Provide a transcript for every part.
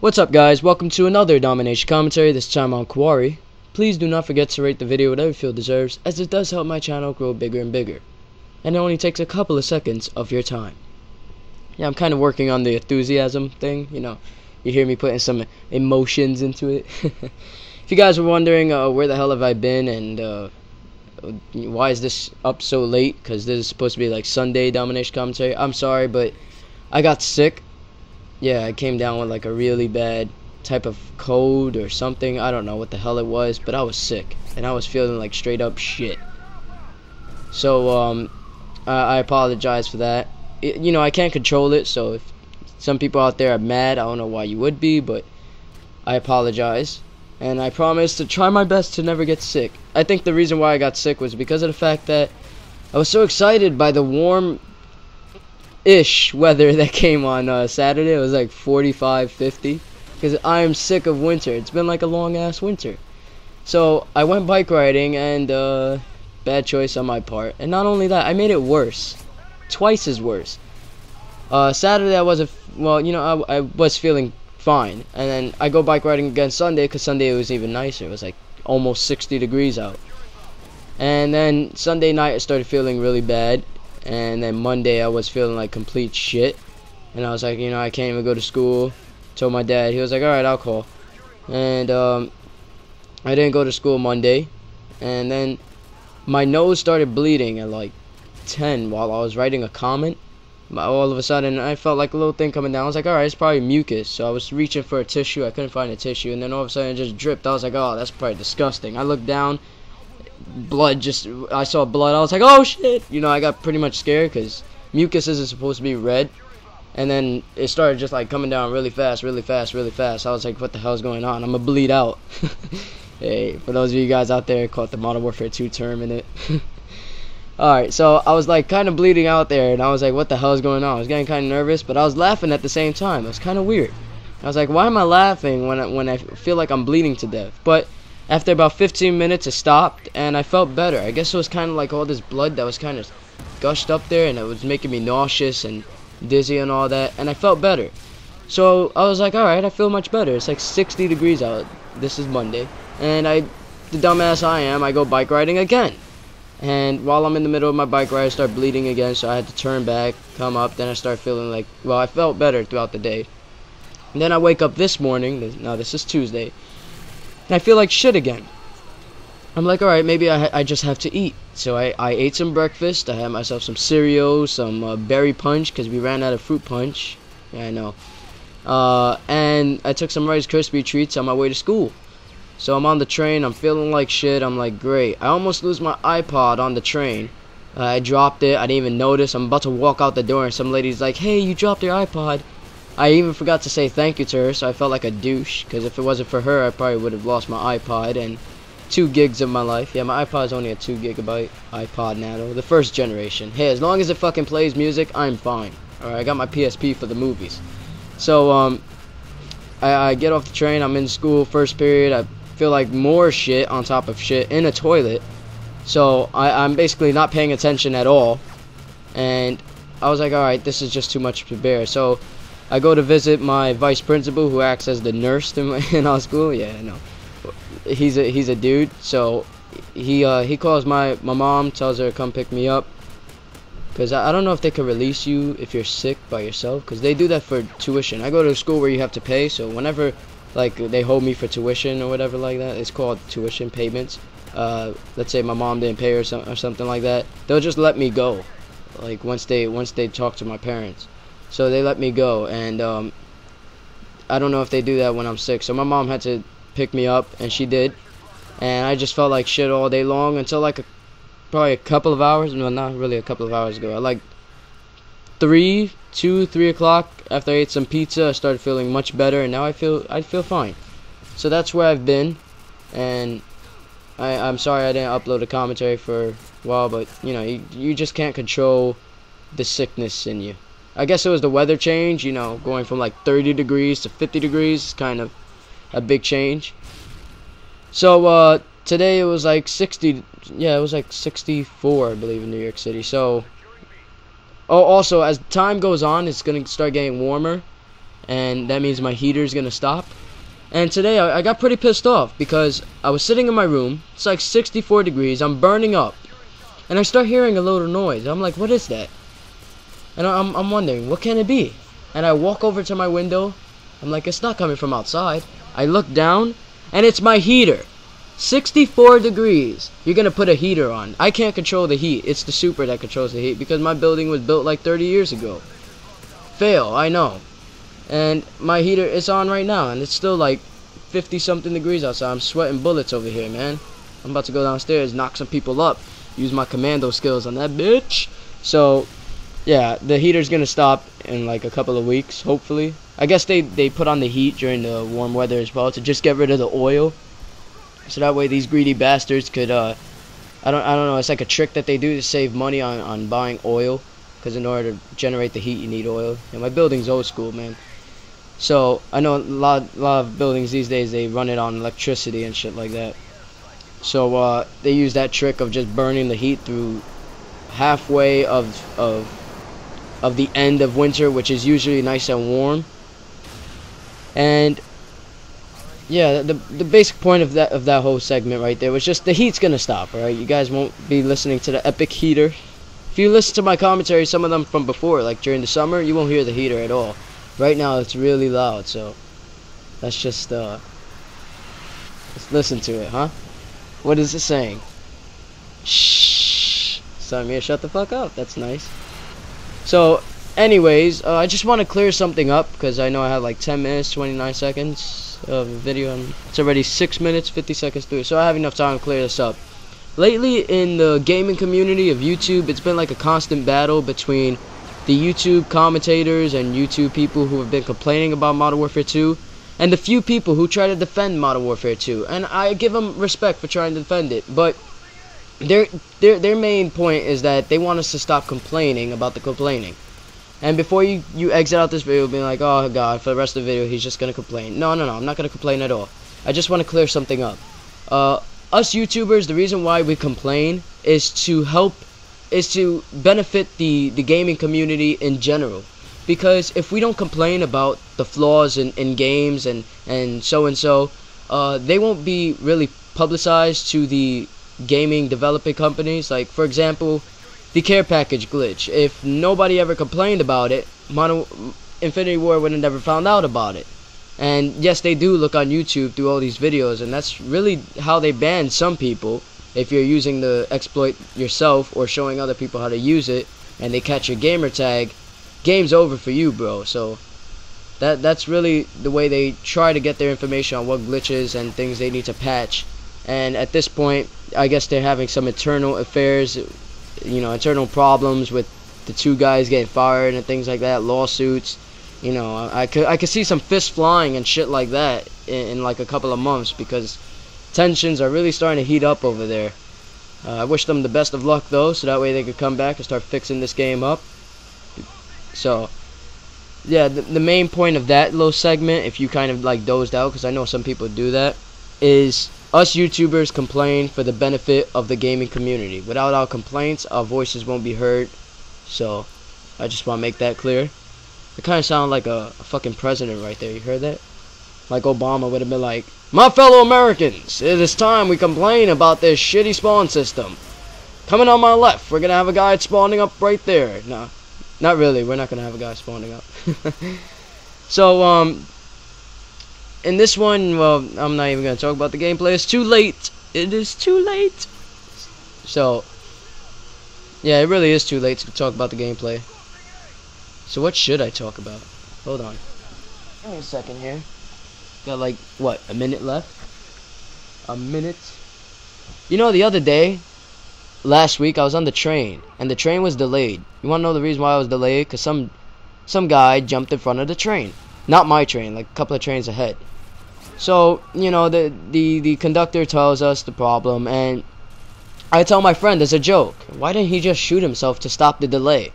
What's up, guys? Welcome to another domination commentary, this time on Quarry. Please do not forget to rate the video whatever you feel deserves, as it does help my channel grow bigger and bigger. And it only takes a couple of seconds of your time. Yeah, I'm kind of working on the enthusiasm thing, you know. You hear me putting some emotions into it. If you guys were wondering where the hell have I been and why is this up so late, because this is supposed to be like Sunday domination commentary, I'm sorry, but I got sick. Yeah, I came down with like a really bad type of cold or something. I don't know what the hell it was, but I was sick and I was feeling like straight up shit. So I apologize for that. You know, I can't control it, so if some people out there are mad, I don't know why you would be, but I apologize. And I promise to try my best to never get sick. I think the reason why I got sick was because of the fact that I was so excited by the warm-ish weather that came on Saturday. It was like 45, 50. Because I am sick of winter. It's been like a long-ass winter. So I went bike riding, and bad choice on my part. And not only that, I made it worse. Twice as worse. Saturday I wasn't, well, you know, I was feeling fine, and then I go bike riding again Sunday, because Sunday it was even nicer. It was like almost 60 degrees out. And then Sunday night I started feeling really bad, and then Monday I was feeling like complete shit, and I was like, you know, I can't even go to school. Told my dad. He was like, alright, I'll call. And I didn't go to school Monday, and then my nose started bleeding at like 10 while I was writing a comment. All of a sudden I felt like a little thing coming down. I was like, alright, it's probably mucus. So I was reaching for a tissue. I couldn't find a tissue, and then all of a sudden it just dripped. I was like, oh, that's probably disgusting. I looked down, blood, I saw blood. I was like, oh shit. You know, I got pretty much scared because mucus isn't supposed to be red. And then it started just like coming down really fast, really fast, really fast. I was like, what the hell is going on? I'm gonna bleed out. Hey, for those of you guys out there caught the Modern Warfare 2 term in it. Alright, so I was like kind of bleeding out there, and I was like, what the hell is going on? I was getting kind of nervous, but I was laughing at the same time. It was kind of weird. I was like, why am I laughing when I feel like I'm bleeding to death? But after about 15 minutes it stopped, and I felt better. I guess it was kind of like all this blood that was kind of gushed up there, and it was making me nauseous and dizzy and all that, and I felt better. So I was like, alright, I feel much better. It's like 60 degrees out. This is Monday, and the dumbass I am, I go bike riding again. And while I'm in the middle of my bike ride, I start bleeding again, so I had to turn back, come up, then I start feeling like, well, I felt better throughout the day. And then I wake up this morning, now this is Tuesday, and I feel like shit again. I'm like, alright, maybe I just have to eat. So I ate some breakfast. I had myself some cereal, some berry punch, because we ran out of fruit punch. Yeah, I know. And I took some Rice Krispie treats on my way to school. So I'm on the train, I'm feeling like shit, I'm like, great. I almost lose my iPod on the train. I dropped it, I didn't even notice. I'm about to walk out the door, and some lady's like, hey, you dropped your iPod. I even forgot to say thank you to her, so I felt like a douche, because if it wasn't for her, I probably would have lost my iPod and 2 gigs of my life. Yeah, my iPod is only a 2 gigabyte iPod Nano, the first generation. Hey, as long as it fucking plays music, I'm fine. Alright, I got my PSP for the movies. So, I get off the train, I'm in school, first period, I feel like more shit on top of shit in a toilet. So I'm basically not paying attention at all, and I was like, alright, this is just too much to bear. So I go to visit my vice principal, who acts as the nurse in our school. Yeah, I know. He's a dude. So he calls my mom, tells her to come pick me up, because I don't know if they can release you if you're sick by yourself, because they do that for tuition. I go to a school where you have to pay, so whenever like they hold me for tuition or whatever like that, it's called tuition payments. Let's say my mom didn't pay or something like that, they'll just let me go. Like once they talk to my parents, so they let me go. And I don't know if they do that when I'm sick. So my mom had to pick me up, and she did. And I just felt like shit all day long until like probably a couple of hours. No, not really a couple of hours ago. Like 3 o'clock, after I ate some pizza, I started feeling much better, and now I feel fine. So that's where I've been, and I'm sorry I didn't upload a commentary for a while, but you know, you just can't control the sickness in you. I guess it was the weather change, you know, going from like 30 degrees to 50 degrees is kind of a big change. So today it was like 60, yeah, it was like 64, I believe, in New York City. So also, as time goes on, it's gonna start getting warmer, and that means my heater's gonna stop. And today I got pretty pissed off because I was sitting in my room. It's like 64 degrees. I'm burning up, and I start hearing a little noise. I'm like, what is that? And I'm wondering, what can it be? And I walk over to my window. I'm like, it's not coming from outside. I look down, and it's my heater. 64 degrees. You're gonna put a heater on. I can't control the heat. It's the super that controls the heat because my building was built like 30 years ago. Fail, I know. And my heater is on right now, and it's still like 50 something degrees outside. I'm sweating bullets over here, man. I'm about to go downstairs, knock some people up, use my commando skills on that bitch. So yeah, the heater's gonna stop in like a couple of weeks, hopefully. I guess they put on the heat during the warm weather as well to just get rid of the oil, so that way these greedy bastards could I don't know, it's like a trick that they do to save money on buying oil, because in order to generate the heat you need oil. And my building's old school, man. So I know a lot of buildings these days, they run it on electricity and shit like that. So they use that trick of just burning the heat through halfway of the end of winter, which is usually nice and warm. And yeah, the basic point of that whole segment right there was just the heat's gonna stop. All right, you guys won't be listening to the epic heater. If you listen to my commentary, some of them from before, like during the summer, you won't hear the heater at all. Right now it's really loud, so let's just let's listen to it, huh? What is it saying? Shh. It's telling me to shut the fuck up. That's nice. So anyways, I just want to clear something up because I know I have like 10 minutes 29 seconds of video, and it's already 6 minutes 50 seconds through, so I have enough time to clear this up. Lately in the gaming community of YouTube, it's been like a constant battle between the YouTube commentators and YouTube people who have been complaining about Modern Warfare 2 and the few people who try to defend Modern Warfare 2, and I give them respect for trying to defend it, but their main point is that they want us to stop complaining about the complaining. And before you exit out this video being like, oh god, for the rest of the video he's just gonna complain. No, I'm not gonna complain at all. I just want to clear something up. Us YouTubers, the reason why we complain is to benefit the gaming community in general. Because if we don't complain about the flaws in games and so, they won't be really publicized to the gaming developing companies. Like, for example, the care package glitch. If nobody ever complained about it, Infinity Ward would have never found out about it. And yes, they do look on YouTube through all these videos, and that's really how they ban some people. If you're using the exploit yourself or showing other people how to use it, and they catch your gamer tag, game's over for you, bro. So that's really the way they try to get their information on what glitches and things they need to patch. And at this point, I guess they're having some internal affairs, you know, internal problems with the two guys getting fired and things like that, lawsuits. You know, I could see some fists flying and shit like that in like a couple of months, because tensions are really starting to heat up over there. I wish them the best of luck though, so that way they could come back and start fixing this game up. So yeah, the main point of that little segment, if you kind of like dozed out, because I know some people do that, is us YouTubers complain for the benefit of the gaming community. Without our complaints, our voices won't be heard. So I just want to make that clear. It kind of sounded like a fucking president right there. You heard that? Like Obama would have been like, my fellow Americans, it is time we complain about this shitty spawn system. Coming on my left, we're going to have a guy spawning up right there. No, not really. We're not going to have a guy spawning up. So, in this one, well, I'm not even going to talk about the gameplay. It's too late. It is too late. So, yeah, it really is too late to talk about the gameplay. So what should I talk about? Hold on. Give me a second here. Got like, what, a minute left? A minute? You know, the other day, last week, I was on the train, and the train was delayed. You want to know the reason why I was delayed? Because some guy jumped in front of the train. Not my train, like a couple of trains ahead. So, you know, the conductor tells us the problem, and I tell my friend as a joke, why didn't he just shoot himself to stop the delay?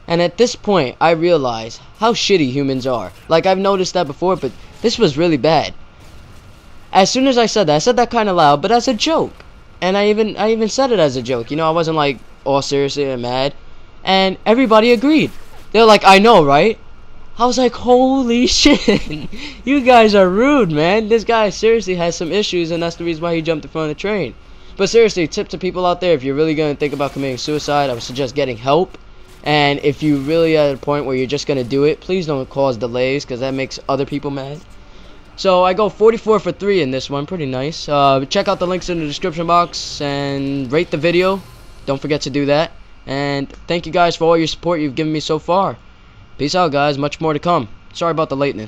And at this point, I realize how shitty humans are. Like, I've noticed that before, but this was really bad. As soon as I said that kind of loud, but as a joke. And I even said it as a joke. You know, I wasn't like all seriously and mad. And everybody agreed. They're like, I know, right? I was like, holy shit. You guys are rude, man. This guy seriously has some issues, and that's the reason why he jumped in front of the train. But seriously, tip to people out there, if you're really going to think about committing suicide, I would suggest getting help. And if you really at a point where you're just going to do it, please don't cause delays, because that makes other people mad. So I go 44 for 3 in this one. Pretty nice. Check out the links in the description box and rate the video. Don't forget to do that. And thank you guys for all your support you've given me so far. Peace out, guys. Much more to come. Sorry about the lateness.